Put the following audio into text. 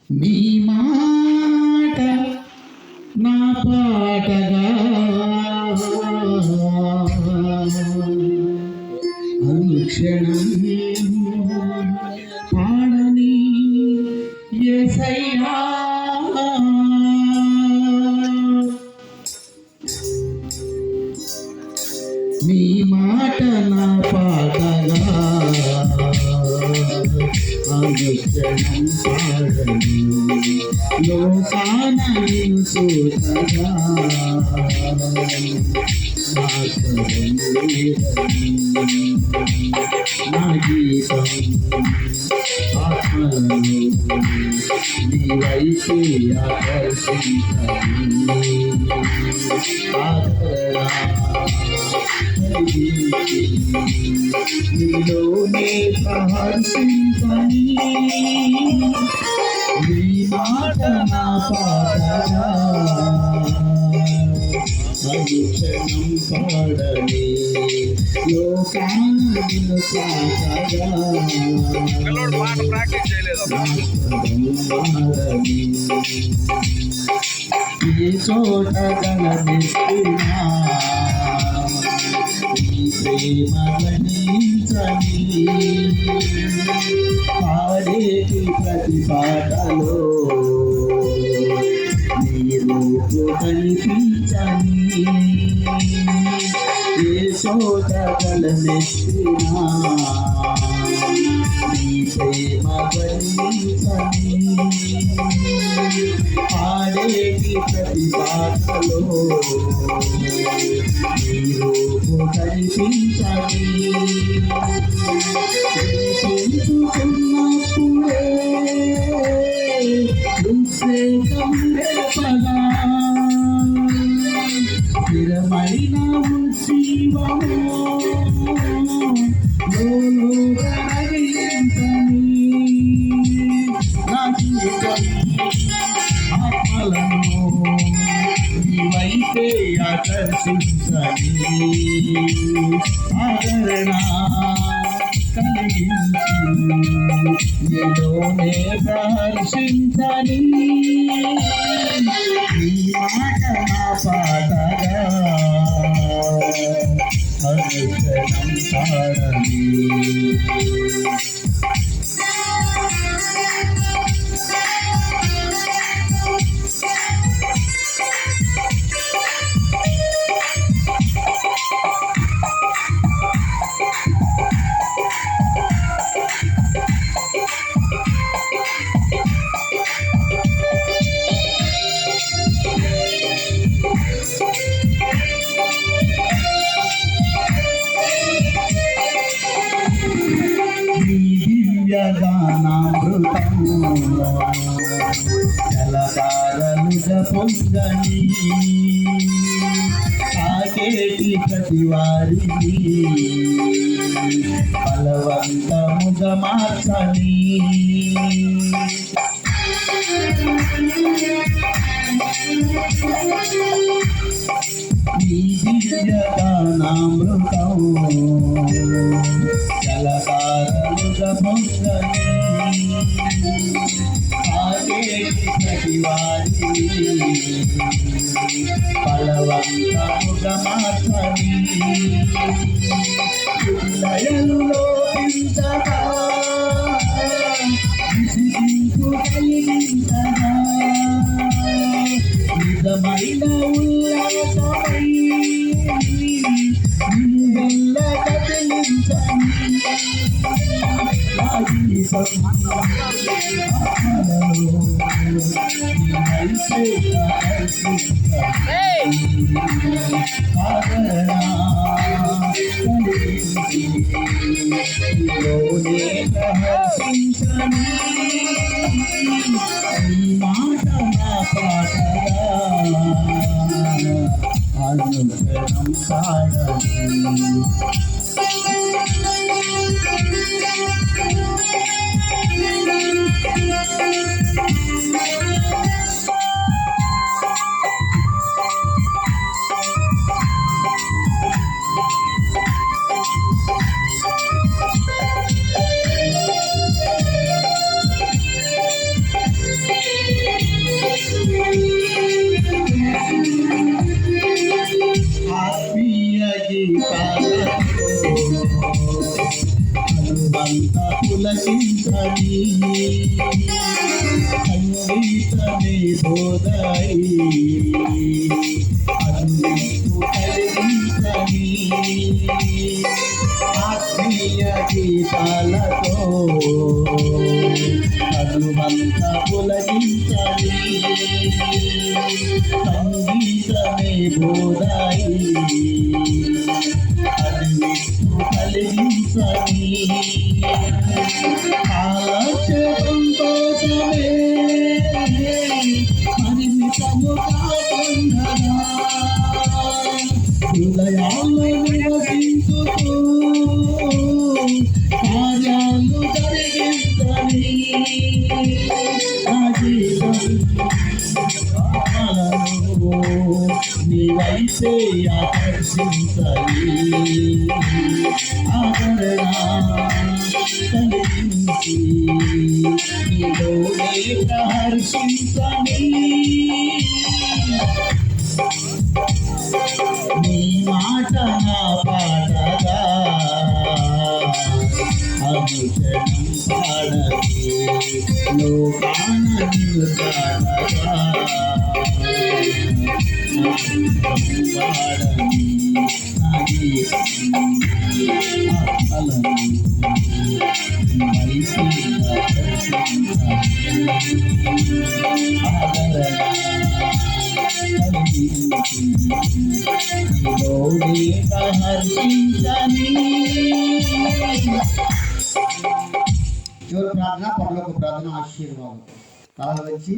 నీ మాట నా పాటగా అనుక్షణం పాడని యేసయ్యా నీ మాట నా పాటగా అనుక్షణం పాడని లోకాన నిన్ను చూడగా నా గీతం ఆత్మలను నీ వైపే ఆకర్షించని నీలోనే ప్రహర్షించని నీ మాట నా పాటగా అనుక్షణం పాడని లోకాన నిన్ను సాగగా ఈ చోట గలనిస్తున్నా ఈ ప్రేమ గణించని పాడేటి ప్రతి పాటలో నీ రూపు కనిపించని ఏ చోట గలనిస్తున్నా నీ ప్రేమ గణించని పాడేటి ప్రతి పాటలో నీ రూపు కనిపించని కనిపించుకున్నప్పుడే ఉద్రేకం రేపగా స్థిరమైన జీవము నా జీవితం ఆత్మలను నీ వైపే ఆకర్షించని ఆదరణ కలిగించి నీలోనే ప్రహర్షించని నీ మాట నా పాటగా అనుక్షణం పాడని గానామృతము జలధారలుగ పొంగని తాకేటి ప్రతి వారిని బలవంతముగా మార్చని ఈ దివ్య గానామృతము జలధారలుగా పొంగని ఆగేటి ప్రతి వారిని బలవంతముగా మార్చని లయలులో ఇంతగా విసిగింపు కలిగించగా నిజమైన ఉల్లాసమై నిన్నెల్ల కదిలించని మాట నా పాటగా అనుక్షణం పాడని తనువంతా పులకించని సంగీతమే బోధై అన్నింపు కలిగించని ఆత్మీయ గీతాలతో తనువంతా పులకించని సంగీతమే బోధై అన్నింపు కలిగించని ఆలస్యం కోసమే పరిమితము కాకుండా హృదయాల్లో నివసించుతూ కార్యాలు జరిగించని నా జీవితం నీ వైపే ఆకర్షించని ఆదరణ కలిగించి నీలోనే ప్రహర్షించని నీ మాట నా పాటగా అనుక్షణం పాడని లోకాన నిన్ను పాడగా పాడని చివరి ప్రార్థన పరలోక ప్రార్థన ఆశీర్వాదం. కాలం వచ్చి